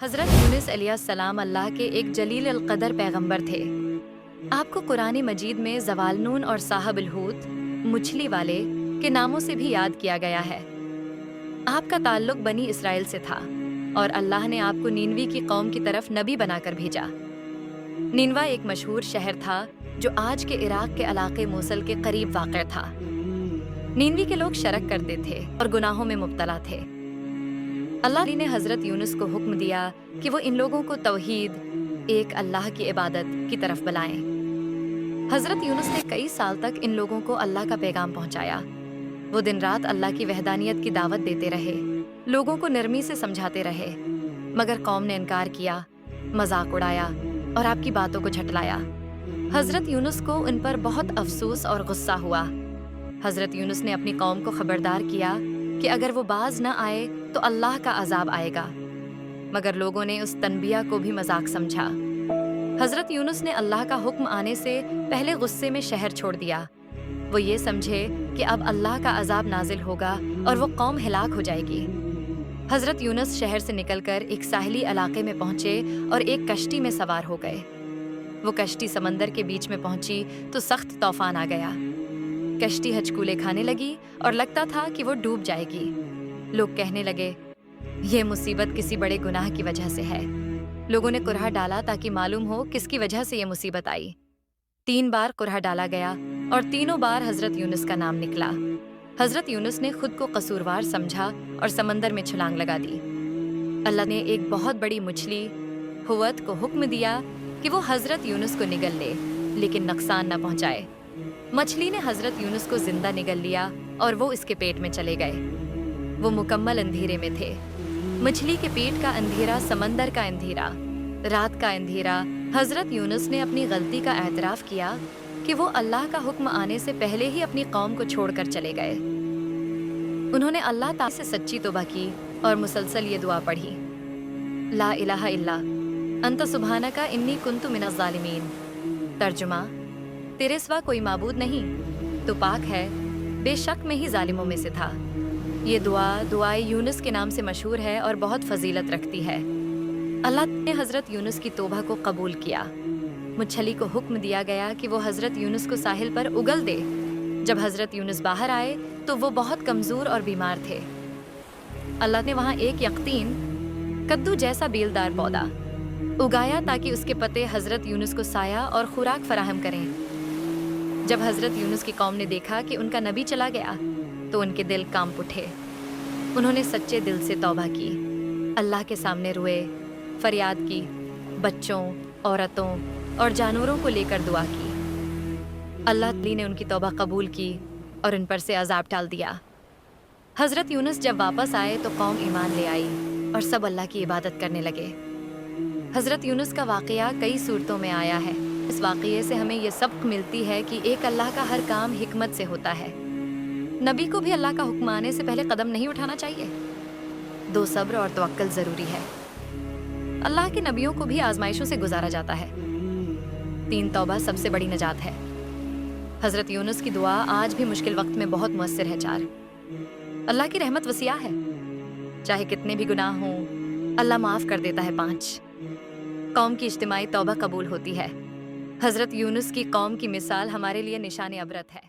حضرت یونس علیہ السلام اللہ کے ایک جلیل القدر پیغمبر تھے۔ آپ کو قرآن مجید میں زوالنون اور صاحب الحوت، مچھلی والے کے ناموں سے بھی یاد کیا گیا ہے۔ آپ کا تعلق بنی اسرائیل سے تھا اور اللہ نے آپ کو نینوی کی قوم کی طرف نبی بنا کر بھیجا۔ نینوا ایک مشہور شہر تھا جو آج کے عراق کے علاقے موصل کے قریب واقع تھا۔ نینوی کے لوگ شرک کرتے تھے اور گناہوں میں مبتلا تھے۔ اللہ نے حضرت یونس کو حکم دیا کہ وہ ان لوگوں کو توحید، ایک اللہ کی عبادت کی طرف بلائیں۔ حضرت یونس نے کئی سال تک ان لوگوں کو اللہ کا پیغام پہنچایا۔ وہ دن رات اللہ کی وحدانیت کی دعوت دیتے رہے، لوگوں کو نرمی سے سمجھاتے رہے، مگر قوم نے انکار کیا، مذاق اڑایا اور آپ کی باتوں کو جھٹلایا۔ حضرت یونس کو ان پر بہت افسوس اور غصہ ہوا۔ حضرت یونس نے اپنی قوم کو خبردار کیا کہ اگر وہ باز نہ آئے تو اللہ کا عذاب آئے گا، مگر لوگوں نے اس تنبیہ کو بھی مذاق سمجھا۔ حضرت یونس نے اللہ کا حکم آنے سے پہلے غصے میں شہر چھوڑ دیا۔ وہ یہ سمجھے کہ اب اللہ کا عذاب نازل ہوگا اور وہ قوم ہلاک ہو جائے گی۔ حضرت یونس شہر سے نکل کر ایک ساحلی علاقے میں پہنچے اور ایک کشتی میں سوار ہو گئے۔ وہ کشتی سمندر کے بیچ میں پہنچی تو سخت طوفان آ گیا۔ کشتی ہچکولے کھانے لگی اور لگتا تھا کہ وہ ڈوب جائے گی۔ لوگ کہنے لگے، یہ مصیبت کسی بڑے گناہ کی وجہ سے ہے۔ لوگوں نے قرعہ ڈالا تاکہ معلوم ہو کس کی وجہ سے یہ مصیبت آئی۔ 3 بار قرعہ ڈالا گیا اور تینوں بار حضرت یونس کا نام نکلا۔ حضرت یونس نے خود کو قصوروار سمجھا اور سمندر میں چھلانگ لگا دی۔ اللہ نے ایک بہت بڑی مچھلی حوت کو حکم دیا کہ وہ حضرت یونس کو نگل لے، لیکن نقصان نہ پہنچائے۔ مچھلی نے حضرت یونس کو زندہ نگل لیا اور وہ اس کے پیٹ میں چلے گئے۔ وہ مکمل اندھیرے میں تھے۔ مچھلی کے پیٹ کا اندھیرا، سمندر کا اندھیرا، رات کا اندھیرا۔ حضرت یونس نے اپنی غلطی کا اعتراف کیا کہ وہ اللہ کا حکم آنے سے پہلے ہی اپنی قوم کو چھوڑ کر چلے گئے۔ انہوں نے اللہ تعالی سے سچی توبہ کی اور مسلسل یہ دعا پڑھی، لا الہ الا انت سبحانک انی کنت من الظالمین۔ ترجمہ: تیرے سوا کوئی معبود نہیں، تو پاک ہے، بے شک میں ہی ظالموں میں سے تھا۔ یہ دعائے یونس کے نام سے مشہور ہے اور بہت فضیلت رکھتی ہے۔ اللہ نے حضرت یونس کی توبہ کو قبول کیا۔ مچھلی کو حکم دیا گیا کہ وہ حضرت یونس کو ساحل پر اگل دے۔ جب حضرت یونس باہر آئے تو وہ بہت کمزور اور بیمار تھے۔ اللہ نے وہاں ایک یقطین، کدو جیسا بیلدار پودا اگایا تاکہ اس کے پتے حضرت یونس کو سایہ اور خوراک فراہم کریں۔ جب حضرت یونس کی قوم نے دیکھا کہ ان کا نبی چلا گیا تو ان کے دل کانپ اٹھے۔ انہوں نے سچے دل سے توبہ کی، اللہ کے سامنے روئے، فریاد کی، بچوں، عورتوں اور جانوروں کو لے کر دعا کی۔ اللہ تعالی نے ان کی توبہ قبول کی اور ان پر سے عذاب ٹال دیا۔ حضرت یونس جب واپس آئے تو قوم ایمان لے آئی اور سب اللہ کی عبادت کرنے لگے۔ حضرت یونس کا واقعہ کئی صورتوں میں آیا ہے۔ اس واقعے سے ہمیں یہ سبق ملتی ہے کہ ایک اللہ کا ہر کام حکمت سے ہوتا ہے۔ نبی کو بھی اللہ کا حکم آنے سے پہلے قدم نہیں اٹھانا چاہیے۔ 2 صبر اور توکل ضروری ہے۔ اللہ کے نبیوں کو بھی آزمائشوں سے گزارا جاتا ہے۔ 3 توبہ سب سے بڑی نجات ہے۔ حضرت یونس کی دعا آج بھی مشکل وقت میں بہت مؤثر ہے۔ 4 اللہ کی رحمت وسیع ہے، چاہے کتنے بھی گناہ ہوں اللہ معاف کر دیتا ہے۔ 5 قوم کی اجتماعی توبہ قبول ہوتی ہے۔ حضرت یونس کی قوم کی مثال ہمارے لیے نشان عبرت ہے۔